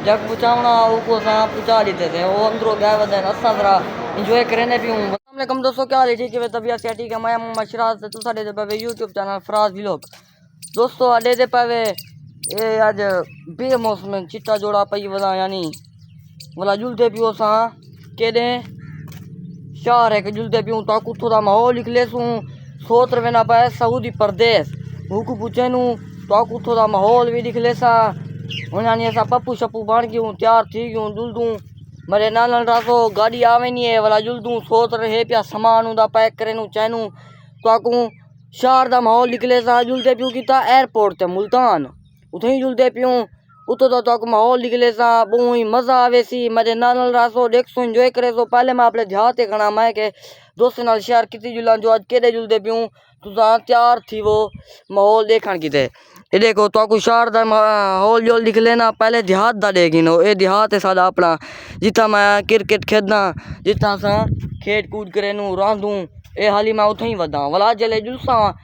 जग पुचावना उसको असां पुचा देते थे वो अंदरों गए वधे असां जरा इंजॉय करने पियूं। अस्सलाम दोस्तों, क्या हाल है? ठीक है, तबीयत क्या ठीक है? मैं मशराज से तुसा दे पे यूट्यूब चैनल फराज व्लॉग। दोस्तों अडे दे पे ये अज बेमौसम चिट्टा जोड़ा पई वदा यानी वाला जुलते पियो सा केडे शहर है कि जुलते पियूं ताकू थोड़ा माहौल निकले सूं सोत रवेना पाए सऊदी प्रदेश हुकू पूछे नू ताकू थोड़ा माहौल भी निकले सा यानी ऐसा पप्पू शप्पू बन गयूं तैयार थी गयूं जुलदूं मेरे नाल रासो गाड़ी आवे नहीं है वाला जुलदूं सोत रहे पिया सामान उदा पैक करे नू चैनू ताकू शहर दा माहौल निकले सा जुलते पियूं किता एयरपोर्ट ते मुल्तान उथे ही जुलते पियूं उतो तो तक माहौल निकले सा बहु ही मज़ा आवे सी मेरे नाल रासो देख सो एंजॉय करे सो। पहले मैं अपने ध्यान ते खड़ा मैं के दोस्तों नाल शेयर किती जुला जो आज केड़े जुलते पियूं तुसा तैयार थी वो माहौल देखण किते ये देखो तो शहर दा माहौल जो निकले ना पहले देहात दा देखिनो ये देहात है साडा अपना जिथा मैं क्रिकेट खेदा जिथा सा खेड कूद करे नू रांधूं ये हाली मैं उथे ही वदा वाला जले जुलसा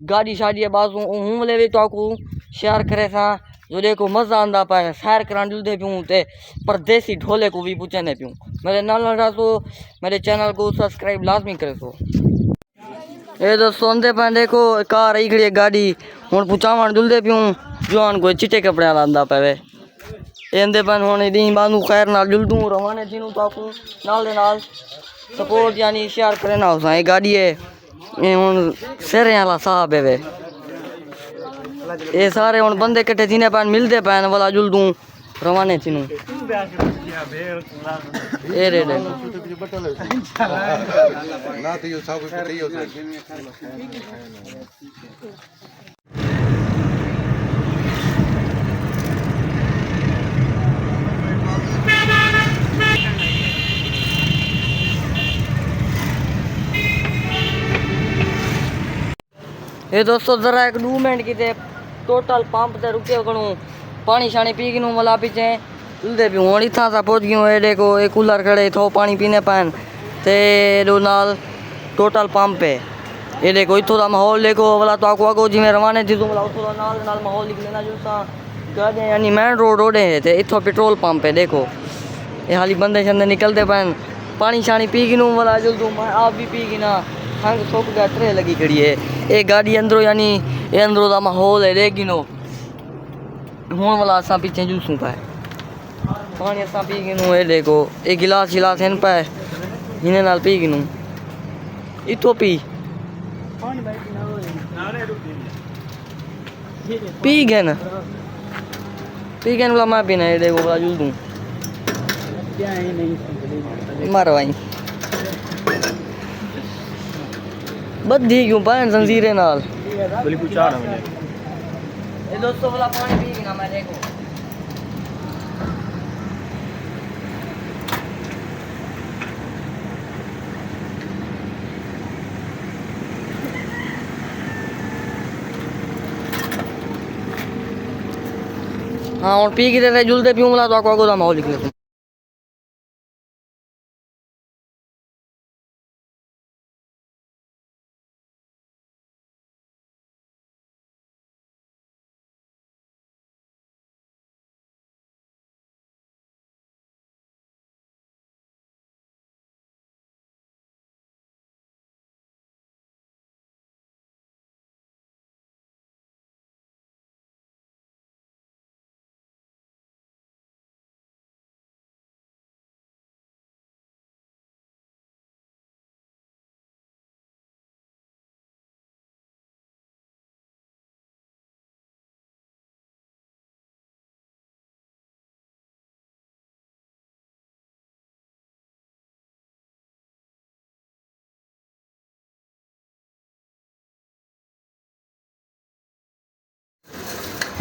गाड़ी शाड़ी बाजू हूँ ले तो शेयर करे सा जो देखो मज़ा आंदा पाए सैर करान जुलते पियूं ते परदेसी ढोले को भी पूछने पियूं मेरे नाल रासो मेरे चैनल को सब्सक्राइब लाजमी करे सो। ये दोस्तों आंदे पे देखो कार आई खड़ी है गाड़ी हूँ पुचावन जुलते पियूं जवान कोई चिट्टे कपड़े आंदा पे एंदे पे हूँ दी बांधू खैर नाल जुलदूं रवाने थी ताकू नाल दे नाल सपोर्ट यानी शेयर करे ना उसा ये गाड़ी है हूँ सेरे वाला साहब है वे ये सारे हूँ बंदे कट्ठे थी पैन मिलते पैन वाला जुलदूं रवाने थी ये रे ये दोस्तों जरा एक 2 मिनट की टोटल पंप से रुके कणू पानी शानी पी गनू वाला पीछे जुलते भी हूँ इतना सा पहुँच गयूँ ये देखो ये कूलर खड़े थो पानी पीने पैन ते दो नाल टोटल पंप है ये देखो इतो का माहौल देखो वाला तो आपको अगो जिमें रवाने थी वाला उतो नाल माहौल निकले जो सा कहते यानी मेन रोड है ते इतो पेट्रोल पंप है देखो ये हाली बंदे शंदे निकलते पैन पानी शानी पी गनू वाला जुलदू मैं आप भी पी गिना हंग सोक गया ट्रे लगी खड़ी है ये गाड़ी अंदरों यानी ये अंदरों का माहौल है देख गिनो हूँ वाला असा पीछे जूसूं पाए पानी असा पी गिनू ये देखो ये गिलास गिलास इन पाए इन्हें नाल पी गिनू इतो पी गए ना पी गए वाला मैं पीना ये देखो वाला जूस दूँ मारो भाई बद्धी क्यों पाए जंजीरे नाल ये दोस्तों वाला पानी पी गिना मैं देखो हाँ और पी के जुलते पियूँ वाला तो आपको माहौल निकले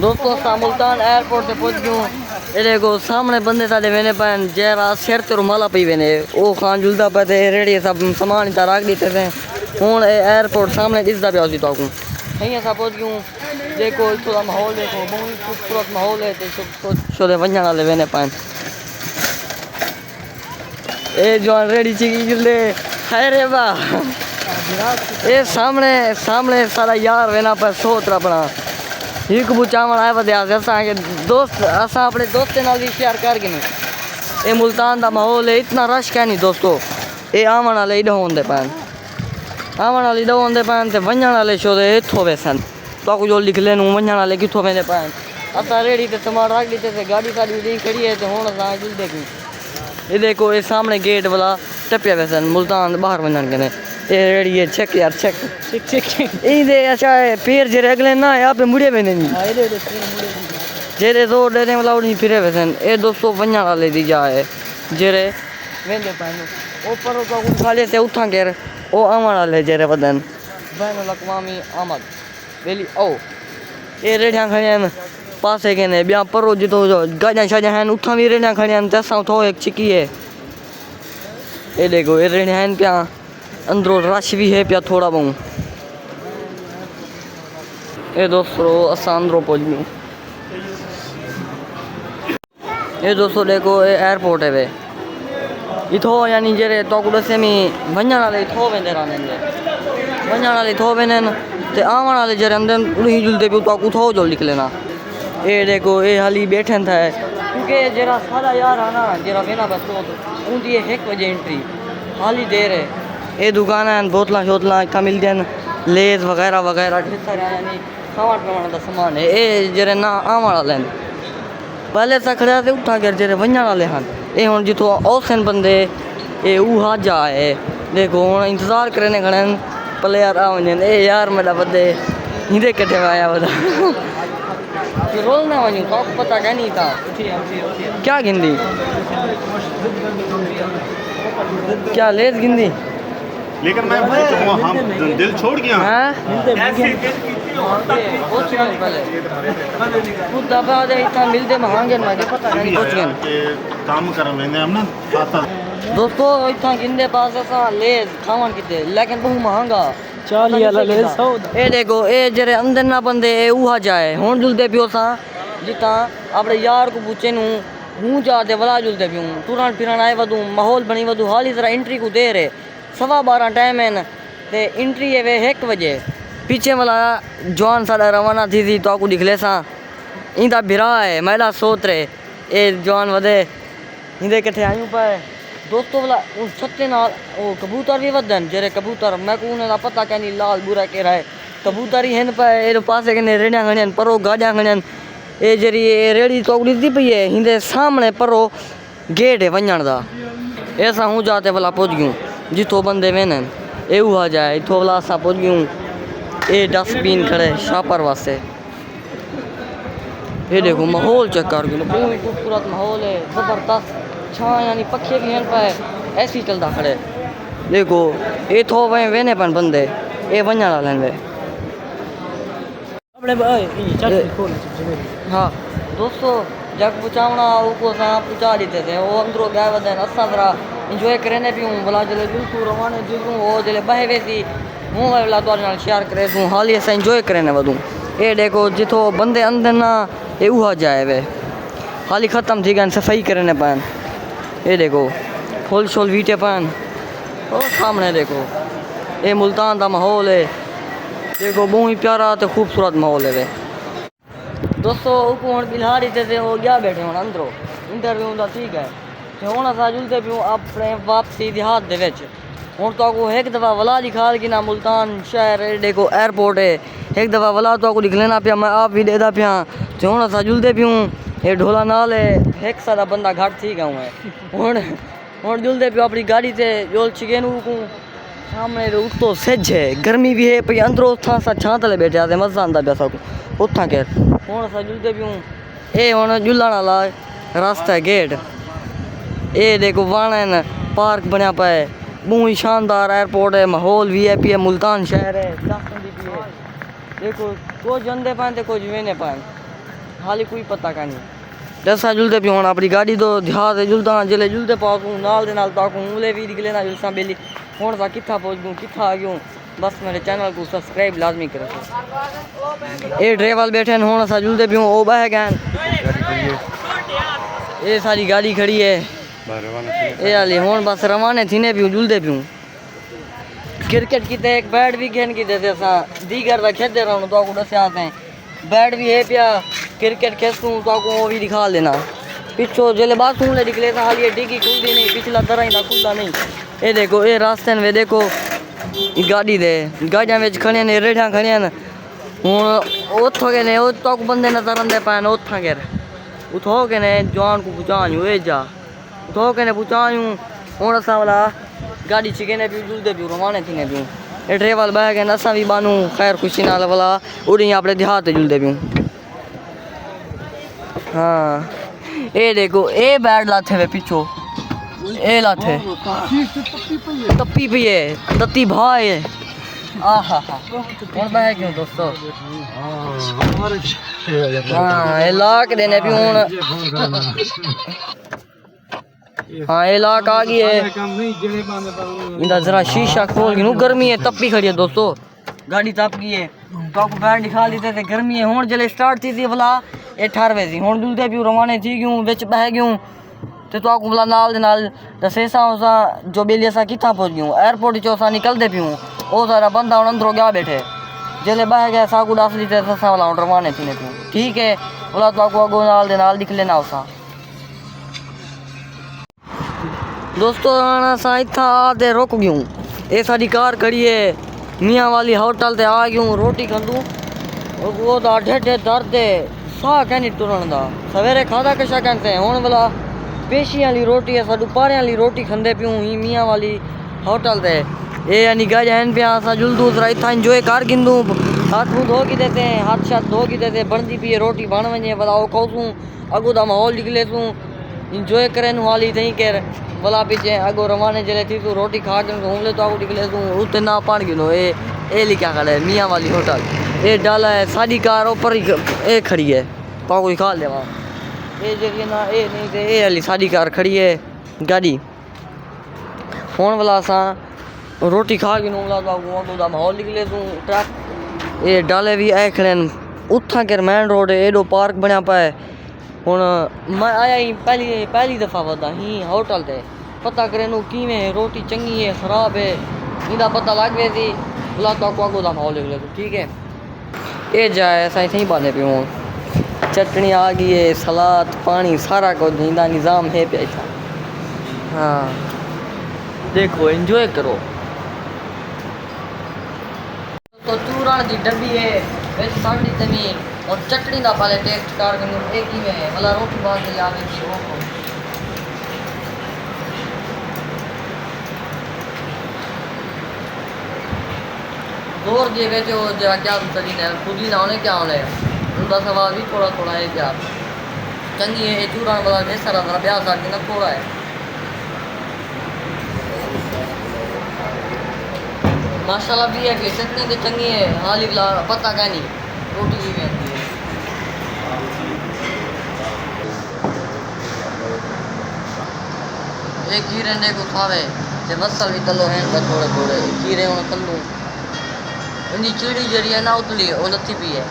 दोस्तों मुल्तान एयरपोर्ट से पहुंच गयूँ ये देखो सामने बंदे साढ़े वेने पैन जरा सिर ते रुमाला पी वेने वो खान जुलदा पे थे रेडी सब सामान इतना रख देते थे हूँ एयरपोर्ट सामने दिसदा पे तो यहीं ऐसा पहुंच गयूँ देखो थोड़ा माहौल देखो बहुत खूबसूरत माहौल है छोटे वंजन वाले वेने पैन ये जो रेडी चिकी जुलदे है रे वाह ये सामने सारा यार वेना पर सोत अपना एक बुचावण आए वधे असांखे दोस्त असां अपने दोस्तें नाल भी शेयर कर गए। ये मुल्तान का माहौल है, इतना रश क्या नहीं दोस्तों। ये आवन वाले इधर होंदे पैन, आवन वाले इधर होंदे पैन ते वंजण वाले शो दे इत्थों वेसन तो जो लिख लेनू वंजण वाले कित्थों वेंदे पैन। असां रेड़ी ते सामान रख दीते थे, गाड़ी साड़ी उड़ी खड़ी है तो हुण असां जुलदे पई। ये देखो ये सामने गेट वाला टप्पिया वैसन मुल्तान बाहर वंजण कने। ये रेड़ी है चेक यार चेक चेक चेक ई दे अच्छा पैर जे अगले ना यहाँ पे मुड़े वेंदे नहीं। हां ये जेरे रोड देने वाला उड़ी फिरे वैसन। ये दोस्तों वंजण वाले दी जा है जेरे वेंदे पैन ऊपर तो खाली से उठा कर ओ आवन वाले जेरे वदन बैनुल अक़वामी आमद वेली ओ। ये रेड़ियां खड़ियां पासे के ने बिया परो जितो गाड़ियां शाड़ियां हैं उठा भी रेड़ियां खड़ियां तैसा थो एक चिकी है। ये देखो ये रेड़ियां हैं पिया अंदरों रश भी है पिया थोड़ा बहुत। ये दोस्तों असा अंदरों पहुंच गए। ये दोस्तों देखो ये एयरपोर्ट है वे इथो यानी जेरे तो कुड़से में वंजण वाले इथो वेंदे रहंदे वंजण वाले इथो वेंदन ते आवन वाले जेरे अंदर उड़ी जुलदे भी तो कुथो जो लिख लेना। ये देखो ये हाली बैठन था क्योंकि जरा सारा यार है ना जरा वेना बस तो उनकी 1 बजे एंट्री हाली देर है। ये दुकान है बोतल शोतल इतना मिल जान लेज वगैरह वगैरह ढेर सारा यानी खावन पीवन का सामान है। ये जेरे ना आवन वाले पहले सा खड़ा से उठा कर जेरे वंजण वाले हैं। ये हुण जितो औसन बंदे ये उहा जा है देखो हुण इंतजार करने खड़े प्लेयर आ वंजन। ए यार मेरा बंदे हिंदे कटे आया बता रोल ना वञूं तो पता क्या नहीं था क्या गिंदी क्या लेस गिंदी लेकिन मैं हम दिल छोड़ गया कुछ दफा दे इतना मिलते महंगे मुझे पता नहीं कुछ काम कर लेंगे हम ना दोस्तों इतना गिंदे पास ऐसा लेस खावन किते लेकिन बहुत महंगा 40 वाला लेस ये देखो ये जरे अंदर ना बंदे ये उहा जाए हुण जुलदे पियो सा जिता अपने यार को पूछे नू हूँ जाते वला जुलते पियूं तुरंत फिरन आए वधू माहौल बनी वधू हाली तरह एंट्री को देर है 12:15 टाइम है ते एंट्री है वे 1 बजे पीछे वाला जवान सारा रवाना थी तो आपको दिखले सा इंदा बिरा है महिला सोच रहे ये जवान वधे इंदे कट्ठे आयूं पाए दोस्तों वाला उन छत्ते नाल वो कबूतर भी वधन जेरे कबूतर मैं को उन्हें पता क्या नहीं लाल बुरा कह रहा है कबूतर ही हैं पाए ये पासे कने रेड़ियां खड़ियां परो गाड़ियां खड़ियां ये जरी रेड़ी तो उड़ी पई है हिंदे सामने परो गेट है वंजण दा ऐसा हूँ जाते वाला पहुंच गयूं जितो बंदे वेन ये हुआ जाए इतो वाला असा पहुंच गयूं। ये डस्टबिन खड़े शापर वास्ते ये देखो माहौल चेक कर गयो बहुत खूबसूरत माहौल है जबरदस्त छा यानी पक्षी भी हैं पाए ऐसे ही चलता खड़े देखो ये थो वे वेने पन बंदे ये वंजण वाले वे हाँ दोस्तों जग पुचावना उसको पुचा देते थे वो अंदरों गए वधन असा तरह इंजॉय करने पियूं भला जले जुलसूं रवाने जुलूं वो जले बहे वेसी हूँ वाला तो शेयर करे तूं हाली अस इंजॉय करने वधूं। ये देखो जितो बंदे अंदर ना ये उहा जाए वे हाली ख़त्म थी गए सफाई करने पान। ये देखो फुल शोल वीटे पान और सामने देखो ये मुल्तान का माहौल है देखो बहुत ही प्यारा तो खूबसूरत माहौल है वे दोस्तों उको हम बिल्हार ही थे वो गया बैठे हूँ अंदरों इंटरव्यू का ठीक है हूँ अस जुलते पियूँ अपने वापसी देहात दे विच हूँ तो आपको एक दफ़ा वला दिखा कि ना मुल्तान शहर देखो एयरपोर्ट है एक दफ़ा वला तो आपको दिख लेना पिया मैं आप भी देदा पिया तो हूँ अस जुलते पियूँ ये ढोला नाल है एक सारा बंदा घट थी गया है हूँ जुलते पियो अपनी गाड़ी से जोल चिकेन को सामने उतो सिज है गर्मी भी है पी अंदरों उथा सा छां तले बैठे आते मज़ा आंदा पिया सबको उथा के हूँ अस जुलते पियूँ ये हूँ जुलण वाला रास्ता है गेट ये देखो वाण पार्क बनया पाए बहुत ही शानदार एयरपोर्ट है माहौल VIP है मुल्तान शहर है भी है देखो कुछ जंदे पाए तो कुछ वेने पाए हाली कोई पता का नहीं जैसा जुलते पियूँ अपनी गाड़ी तो ध्यान से जुलता जिले जुलते पाऊँ नाल दे नाल ताकूँ उले भी निकले ना जुलसा बेली हूँ सा कितना पहुँच गूँ कितना आ गयूँ बस मेरे चैनल को सब्सक्राइब लाजमी करो। ये ड्राइवर बैठे हैं हूँ सा जुलते पियूँ वो बह गए ये सारी गाड़ी खड़ी है ये हाली हूँ बस रवाने थी ने पियूँ जुलते पियूँ क्रिकेट की एक बैट भी खेल की देते दीगर खेलते रहूँ तो दस आते हैं बैट भी है पिया क्रिकेट खेलूँ तो आपको वो भी दिखा लेना पिछो जल्द बाथरूम ले निकले था हाल ये डिग्गी खुलती नहीं पिछला तरह ही खुलता नहीं ये देखो ये रास्ते में देखो गाड़ी दे गाड़ियाँ में खड़िया ने रेढ़िया खड़िया न हूँ उतो के ने तो बंदे नजर आते पैन उथा के उठो के ने जवान को पहुँचायूँ ये जा उठो के ने पहुँचायूँ हूँ असा वाला गाड़ी छिके ने भी जुलते पियूँ रवाने थी ने पियूँ ये ड्राइवर बह गए असा भी बानू खैर खुशी नाल वाला उड़ी अपने देहात जुलते पियूँ हाँ ये देखो ये बैड लाथे वे पिछो ये लाथे तप्पी पी है तत्ती भाई है आहा हा कौन बह क्यों दोस्तों हाँ ये लाक देने भी हूँ हाँ ये लाक आ गई है इधर जरा शीशा खोल के नू गर्मी है तप्पी खड़ी है दोस्तों गाड़ी तप गई है तो आपको बैठ दिखा देते थे गर्मी है हूँ जले स्टार्ट थी भला 18 सी हूँ जुलते पियूँ रवाने थी क्यों बिच बह गयूँ तो आपको भला नाल दसे असा जो बेली असा कितना पहुँच गयूँ एयरपोर्ट चो असा निकलते पियूँ वो सारा बंदा हूँ अंदरों गया बैठे जले बह गया साकू दस ली ससा वाला रवाने थी पियूँ ठीक है बोला तो आपको अगो नाल दिख लेना उसा दोस्तों असा इतना आते रुक गयूँ ये सारी कार खड़ी है मियाँ वाली होटल ते आ गयूँ रोटी खंदू वो तो ढेडे दर्द साह कहनी टुरन का सवेरे खादा कशा कहते हूँ वाला पेशी वाली रोटी है साडू पारे वाली रोटी खंदे पियूँ ही मियाँ वाली होटल ते ये यानी गजन पे असा जुलदू जरा इतना इंजॉय कर गिंदू हाथ मुँह धो की देते हैं हाथ शाथ धो की देते बनती पी रोटी बन वजे बताओ कहूँ अगो दा माहौल निकले तूँ इंजॉय करे हाली थी कर भला पीछे अगो रवाने जले थी तू रोटी खा के घूमले तो आगो निकले तू उतने ना पान गिनो ये लिखा खड़ा है मियाँ वाली होटल ये डाला है साड़ी कार ऊपर ही ये खड़ी है तो कोई खा लेवा ये जरिए ना ये नहीं थे ये वाली साड़ी कार खड़ी है गाड़ी फोन वाला सा रोटी खा के नूला तो माहौल निकले तू ट्रक ये डाले भी आए खड़े उथा के मेन रोड है एडो पार्क बनया पाए हूँ मैं आया ही पहली दफ़ा वदा ही होटल ते पता करे नू किवें रोटी चंगी है खराब है इदा पता लग गए थी बुला तो अगो दा माहौल निकले तू ठीक है ये जाए ऐसा ही बांधे पे हूँ चटनी आ गई है सलाद पानी सारा कुछ इनका निज़ाम है पे ऐसा हाँ देखो एंजॉय करो तो चूरण की डब्बी है बिच साड़ी तमी और चटनी का पहले टेस्ट कर एक ही में है मतलब रोटी बांध के याद की वो जोर दिए बेचे वो जरा क्या पुदीना पुदीना होने क्या होने उनका सवाल भी थोड़ा थोड़ा है क्या चंगी है चूरण वाला जैसा सारा जरा ब्याह साथ ना थोड़ा है माशाल्लाह भी है कि चटनी तो चंगी है हाली वाला पता क्या नहीं रोटी भी बनती है एक खीरे ने को खावे जे मसल भी तलो है थोड़े थोड़े खीरे उन तलू उनकी चिड़ी जड़ी है ना उतली वो लथी पी है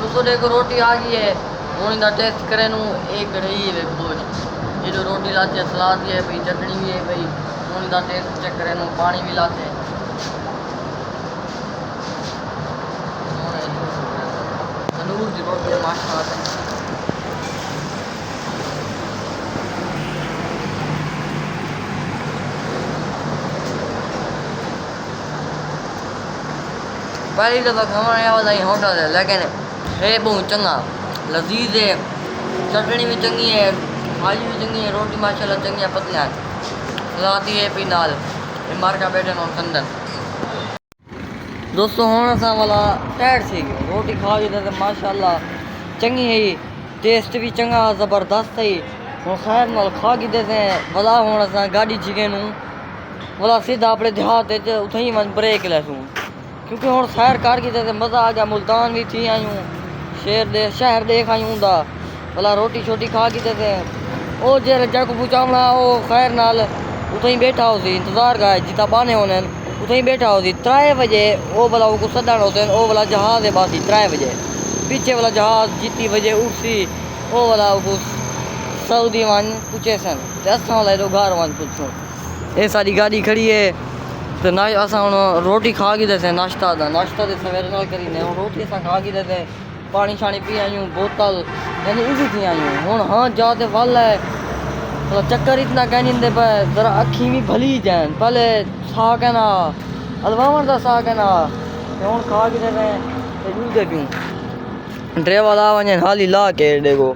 दोस्तों देखो रोटी आ गई है हूँ इनका टेस्ट करे नू एक रही है दोस्त ये जो रोटी लाते हैं सलाद भी है भाई चटनी भी है भाई हूँ इनका टेस्ट चेक करे नू पानी भी लाते हैं तंदूर की रोटी है माशाल्लाह पहली दफ़ा खाने वाला ही होटल है लेकिन है बहुत चंगा लजीज है चटनी भी चंगी है भाजी भी चंगी है रोटी माशाल्लाह चंगी है पतली है सलाद है भी नाल मार का बैठे ना कंदन दोस्तों होना सा वाला टाइट सी रोटी खा के तो माशाल्लाह चंगी है टेस्ट भी चंगा ज़बरदस्त है हूँ खैर नाल खा के देते भला होना सा गाड़ी छिके नू भला सीधा अपने देहात उत ही मन ब्रेक लैसूँ क्योंकि हूँ सैर कर के मज़ा आ गया मुल्तान भी थी आयूँ शहर देख आयूँ दा भला रोटी शोटी खा के वो जे जग पहुँचावना वो खैर नाल उत ही बैठा हो सी इंतज़ार का जितना बाने होने उत ही बैठा हो सी 3 बजे वो भला वो सदन होते वो वाला जहाज़ है बासी 3 बजे पीछे वाला जहाज़ जितनी बजे उठसी वो वाला सऊदी वन पूछे सन असा वाला तो घर वन पूछूँ ये सारी गाड़ी खड़ी है तो ना असां हुन रोटी खा गए थे नाश्ता ते सवेरे नाल करी ने रोटी असां खा गए थे पानी शानी पी आयूं बोतल यानी इजी थी आयूं हुन हाँ जाते वल है तो चक्कर इतना कहने पे जरा अखी भी भली जान पहले सा कहना अलवावन का सा कहना हुन खा गए थे जूदे पियूं ड्राइवर आ वने हाली ला के देखो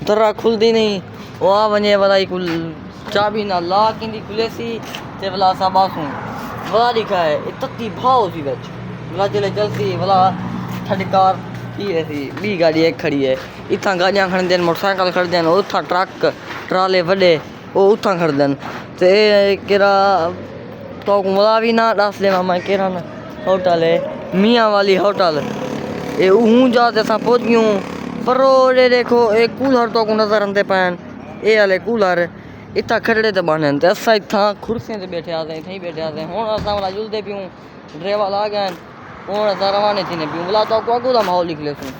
दरा खुलदी नहीं वो आ वने वाला कुल चाबी ना ला किंदी खुले सी ते वाला सा बासू वाला लिखा है तत्ती भाव सी विच वाला चले चलती वाला थड़ी कार की है सी बी गाड़ी एक खड़ी है इथा गाड़ियां खड़ देन मोटरसाइकिल खड़ देन उथा ट्रक ट्राले वड्डे वो उथा खड़ देन ते केरा तो वाला भी ना दस देना मैं केरा ना होटल है मियाँ वाली होटल ये हूँ जाते असां पहुंच गयूं पर ये देखो एक कूलर तो को नजर आंदे पैन ये वाले कूलर इतना खड़े ते बने ते असां इत्थां कुर्सियां ते बैठे आते इत्थां ही बैठे आते हुन असां वाला जुलदे पियूं ड्राइवर आ गए हुन असां रवाने थी ने पियूं वाला तो अगो दा माहौल निकले सूं